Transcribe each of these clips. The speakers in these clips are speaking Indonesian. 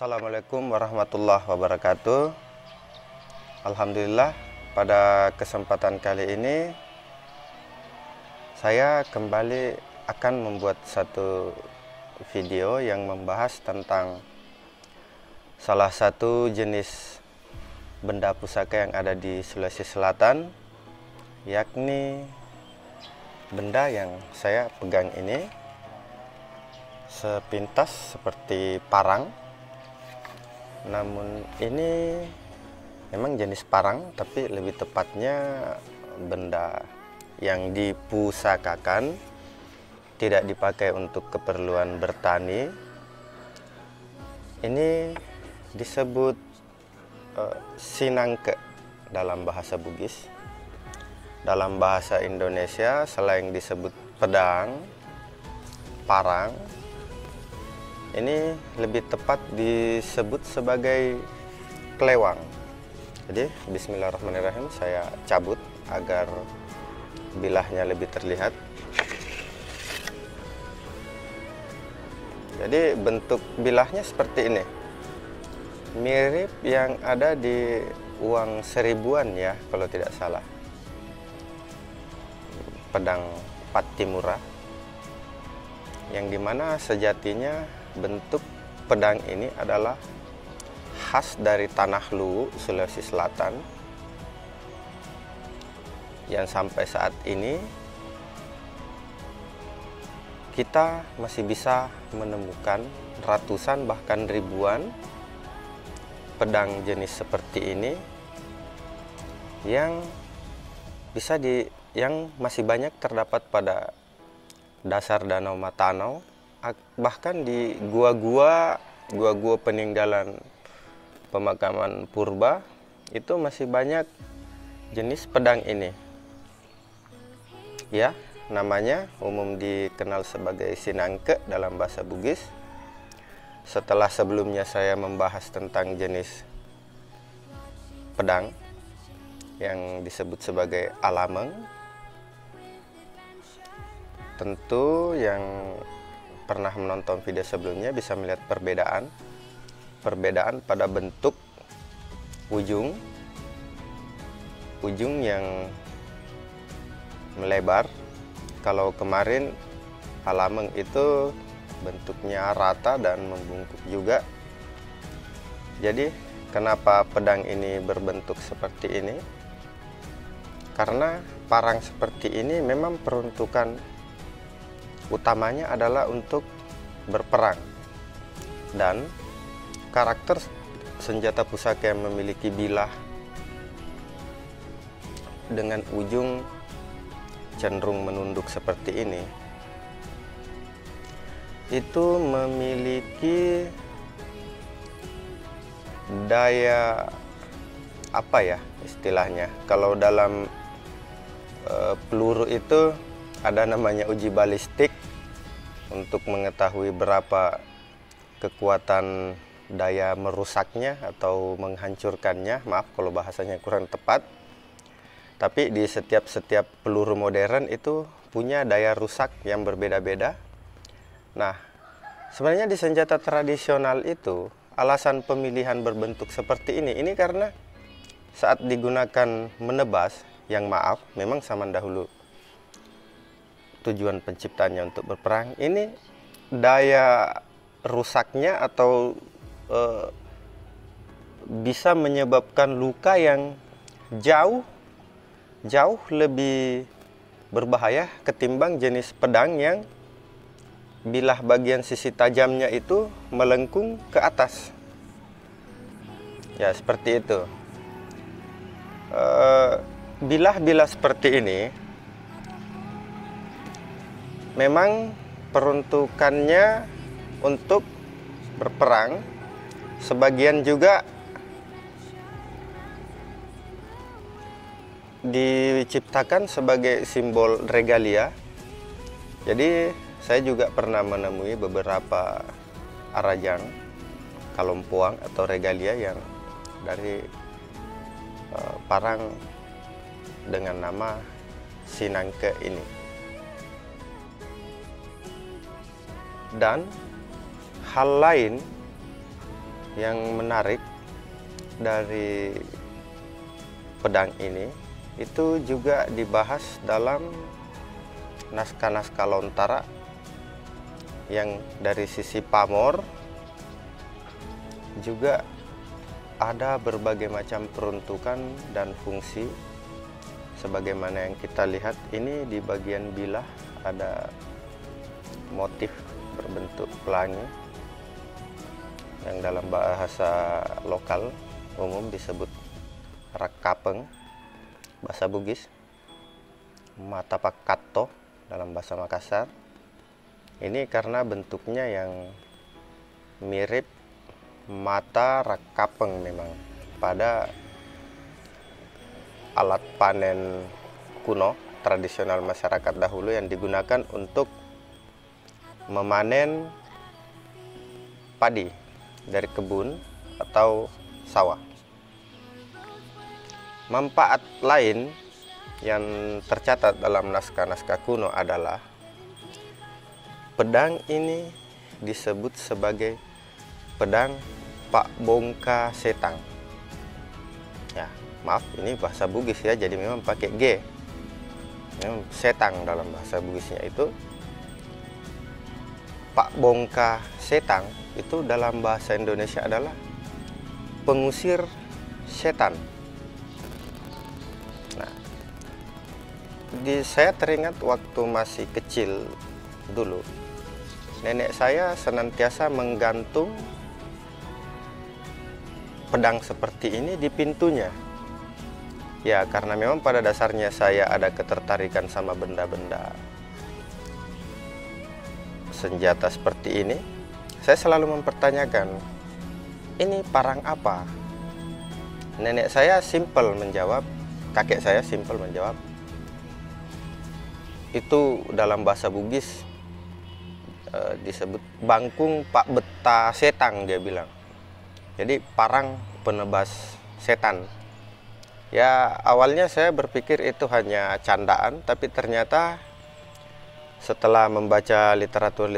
Assalamualaikum warahmatullahi wabarakatuh. Alhamdulillah, pada kesempatan kali ini saya kembali akan membuat satu video yang membahas tentang salah satu jenis benda pusaka yang ada di Sulawesi Selatan, yakni benda yang saya pegang ini. Sepintas seperti parang, namun ini memang jenis parang, tapi lebih tepatnya benda yang dipusakakan, tidak dipakai untuk keperluan bertani. Ini disebut sinangke dalam bahasa Bugis. Dalam bahasa Indonesia, selain disebut pedang, parang, ini lebih tepat disebut sebagai kelewang. Jadi bismillahirrahmanirrahim, saya cabut agar bilahnya lebih terlihat. Jadi bentuk bilahnya seperti ini, mirip yang ada di uang seribuan ya kalau tidak salah, pedang Pattimura, yang dimana sejatinya bentuk pedang ini adalah khas dari tanah Luwu, Sulawesi Selatan, yang sampai saat ini kita masih bisa menemukan ratusan bahkan ribuan pedang jenis seperti ini yang masih banyak terdapat pada dasar Danau Matanau, bahkan di gua-gua peninggalan pemakaman purba itu masih banyak jenis pedang ini. Ya, namanya umum dikenal sebagai sinangke dalam bahasa Bugis. Setelah sebelumnya saya membahas tentang jenis pedang yang disebut sebagai alameng, tentu yang pernah menonton video sebelumnya bisa melihat perbedaan pada bentuk ujung yang melebar. Kalau kemarin alameng itu bentuknya rata dan membungkuk juga. Jadi kenapa pedang ini berbentuk seperti ini? Karena parang seperti ini memang peruntukan utamanya adalah untuk berperang, dan karakter senjata pusaka yang memiliki bilah dengan ujung cenderung menunduk seperti ini itu memiliki daya apa ya istilahnya, kalau dalam peluru itu ada namanya uji balistik untuk mengetahui berapa kekuatan daya merusaknya atau menghancurkannya. Maaf kalau bahasanya kurang tepat. Tapi di setiap peluru modern itu punya daya rusak yang berbeda-beda. Nah, sebenarnya di senjata tradisional itu alasan pemilihan berbentuk seperti ini karena saat digunakan menebas, yang maaf memang zaman dahulu tujuan penciptanya untuk berperang, ini daya rusaknya atau bisa menyebabkan luka yang jauh lebih berbahaya ketimbang jenis pedang yang bilah bagian sisi tajamnya itu melengkung ke atas. Ya, seperti itu. Bilah-bilah seperti ini memang peruntukannya untuk berperang, sebagian juga diciptakan sebagai simbol regalia. Jadi saya juga pernah menemui beberapa arajang kalompuang atau regalia yang dari parang dengan nama sinangke ini. Dan hal lain Yang menarik dari pedang ini itu juga dibahas dalam naskah-naskah lontara yang dari sisi pamor juga ada berbagai macam peruntukan dan fungsi. Sebagaimana yang kita lihat ini di bagian bilah ada motif berbentuk pelangi yang dalam bahasa lokal umum disebut rakapeng, bahasa Bugis, matapakato dalam bahasa Makassar. Ini karena bentuknya yang mirip mata rakapeng memang pada alat panen kuno tradisional masyarakat dahulu yang digunakan untuk memanen padi dari kebun atau sawah. Manfaat lain yang tercatat dalam naskah-naskah kuno adalah pedang ini disebut sebagai pedang Pak Bongka Setang. Ya, maaf, ini bahasa Bugis ya, jadi memang pakai G. Memang setang dalam bahasa Bugisnya itu. Pak Bongka Setang itu dalam bahasa Indonesia adalah pengusir setan. Nah, saya teringat waktu masih kecil dulu, nenek saya senantiasa menggantung pedang seperti ini di pintunya. Ya, karena memang pada dasarnya saya ada ketertarikan sama benda-benda senjata seperti ini. Saya selalu mempertanyakan, ini parang apa? Nenek saya simpel menjawab, kakek saya simpel menjawab, itu dalam bahasa Bugis disebut bangkung Pak Beta Setang, dia bilang. Jadi parang penebas setan. Ya, awalnya saya berpikir itu hanya candaan, tapi ternyata setelah membaca literatur,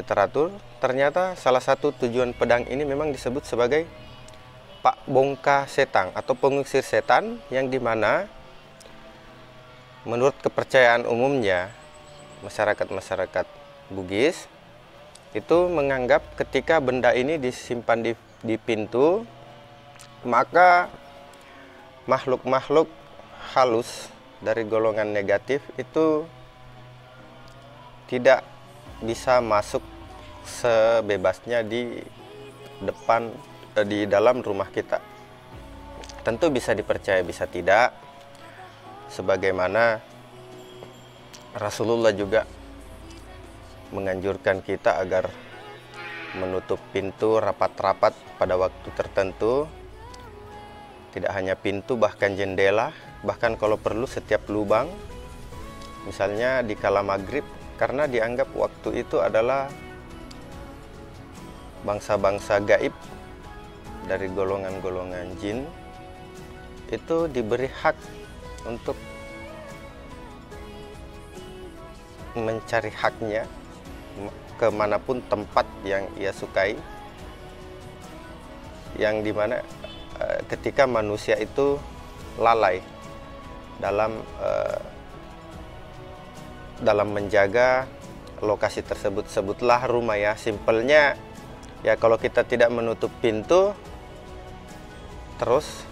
ternyata salah satu tujuan pedang ini memang disebut sebagai Pak Bongka Setang atau pengusir setan, yang dimana menurut kepercayaan umumnya masyarakat Bugis itu menganggap ketika benda ini disimpan di pintu, maka makhluk-makhluk halus dari golongan negatif itu tidak bisa masuk sebebasnya di depan, di dalam rumah kita. Tentu bisa dipercaya, bisa tidak. Sebagaimana Rasulullah juga menganjurkan kita agar menutup pintu rapat-rapat pada waktu tertentu. Tidak hanya pintu, bahkan jendela, bahkan kalau perlu setiap lubang. Misalnya di kala maghrib, karena dianggap waktu itu adalah bangsa-bangsa gaib dari golongan-golongan jin itu diberi hak untuk mencari haknya kemanapun tempat yang ia sukai, yang dimana ketika manusia itu lalai dalam menjaga lokasi tersebut. Sebutlah rumah ya, simpelnya ya, kalau kita tidak menutup pintu terus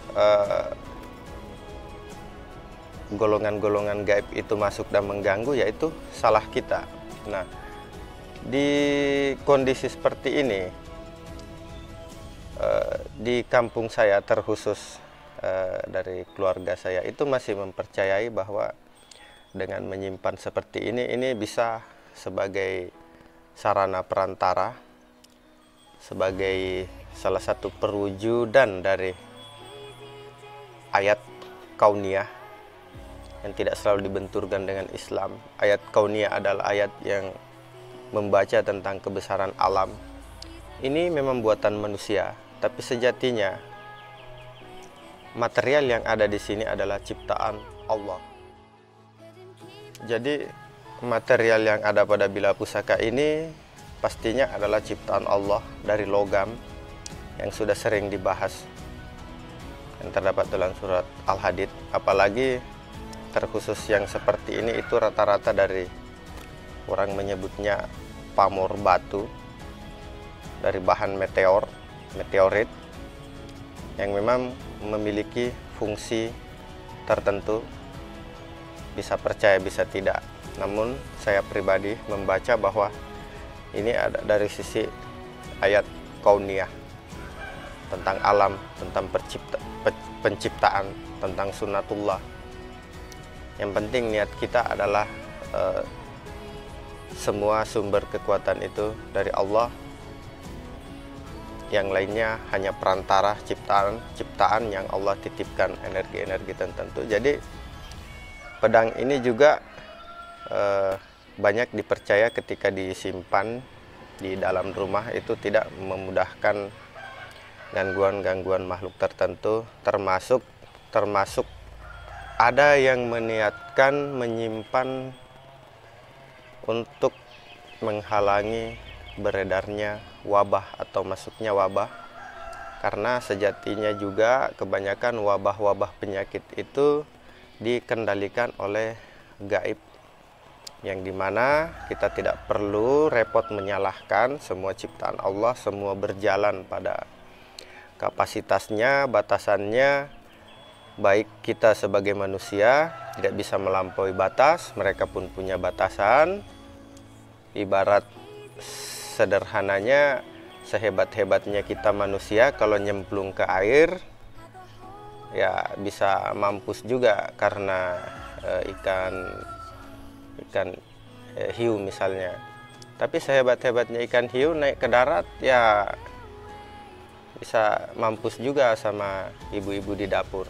golongan-golongan gaib itu masuk dan mengganggu, yaitu salah kita. Nah, di kondisi seperti ini di kampung saya, terkhusus dari keluarga saya itu masih mempercayai bahwa dengan menyimpan seperti ini bisa sebagai sarana perantara, sebagai salah satu perwujudan dari ayat kauniyah yang tidak selalu dibenturkan dengan Islam. Ayat kauniyah adalah ayat yang membaca tentang kebesaran alam. Ini memang buatan manusia, tapi sejatinya material yang ada di sini adalah ciptaan Allah. Jadi material yang ada pada bilah pusaka ini pastinya adalah ciptaan Allah dari logam, yang sudah sering dibahas, yang terdapat dalam surat Al-Hadid. Apalagi terkhusus yang seperti ini itu rata-rata dari orang menyebutnya pamor batu dari bahan meteorit yang memang memiliki fungsi tertentu, bisa percaya bisa tidak. Namun saya pribadi membaca bahwa ini ada dari sisi ayat kauniyah, tentang alam, tentang penciptaan, tentang sunnatullah. Yang penting niat kita adalah semua sumber kekuatan itu dari Allah, yang lainnya hanya perantara ciptaan yang Allah titipkan energi-energi tertentu. Jadi pedang ini juga banyak dipercaya ketika disimpan di dalam rumah itu tidak memudahkan gangguan-gangguan makhluk tertentu, termasuk ada yang meniatkan menyimpan untuk menghalangi beredarnya wabah atau masuknya wabah, karena sejatinya juga kebanyakan wabah-wabah penyakit itu dikendalikan oleh gaib, yang dimana kita tidak perlu repot menyalahkan. Semua ciptaan Allah, semua berjalan pada kapasitasnya, batasannya. Baik kita sebagai manusia tidak bisa melampaui batas, mereka pun punya batasan. Ibarat sederhananya, sehebat-hebatnya kita manusia, kalau nyemplung ke air ya bisa mampus juga karena ikan hiu misalnya. Tapi sehebat-hebatnya ikan hiu naik ke darat ya bisa mampus juga sama ibu-ibu di dapur.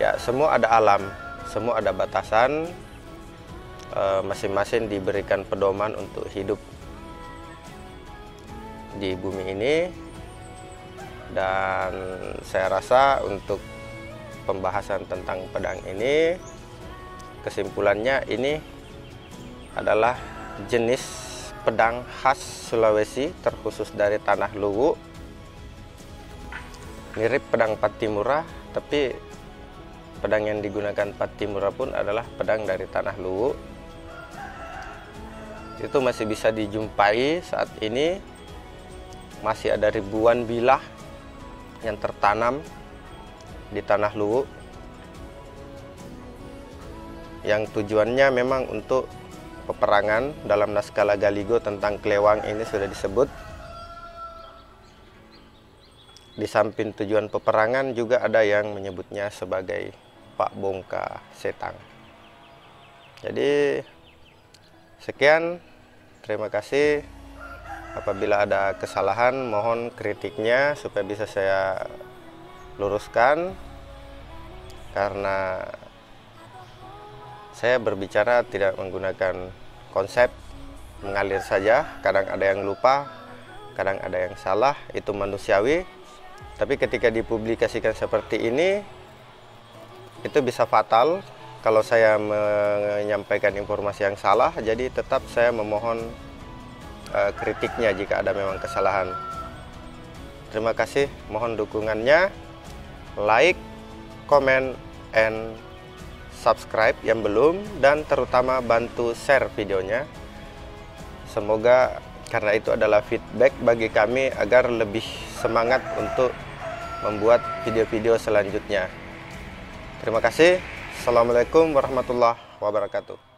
Ya, semua ada alam, semua ada batasan, masing-masing diberikan pedoman untuk hidup di bumi ini. Dan saya rasa untuk pembahasan tentang pedang ini, kesimpulannya ini adalah jenis pedang khas Sulawesi, terkhusus dari tanah Luwu. Mirip pedang Pattimura, tapi pedang yang digunakan Pattimura pun adalah pedang dari tanah Luwu. Itu masih bisa dijumpai saat ini. Masih ada ribuan bilah yang tertanam di tanah Luwu, yang tujuannya memang untuk peperangan. Dalam naskah Lagaligo tentang kelewang ini sudah disebut. Di samping tujuan peperangan juga ada yang menyebutnya sebagai Pak Bongka Setang. Jadi sekian, terima kasih. Apabila ada kesalahan, mohon kritiknya supaya bisa saya luruskan, karena saya berbicara tidak menggunakan konsep, mengalir saja. Kadang ada yang lupa, kadang ada yang salah, itu manusiawi. Tapi ketika dipublikasikan seperti ini, itu bisa fatal kalau saya menyampaikan informasi yang salah. Jadi tetap saya memohon kritiknya jika ada memang kesalahan. Terima kasih, mohon dukungannya, like, comment, and subscribe yang belum, dan terutama bantu share videonya. Semoga karena itu adalah feedback bagi kami agar lebih semangat untuk membuat video-video selanjutnya. Terima kasih. Assalamualaikum warahmatullahi wabarakatuh.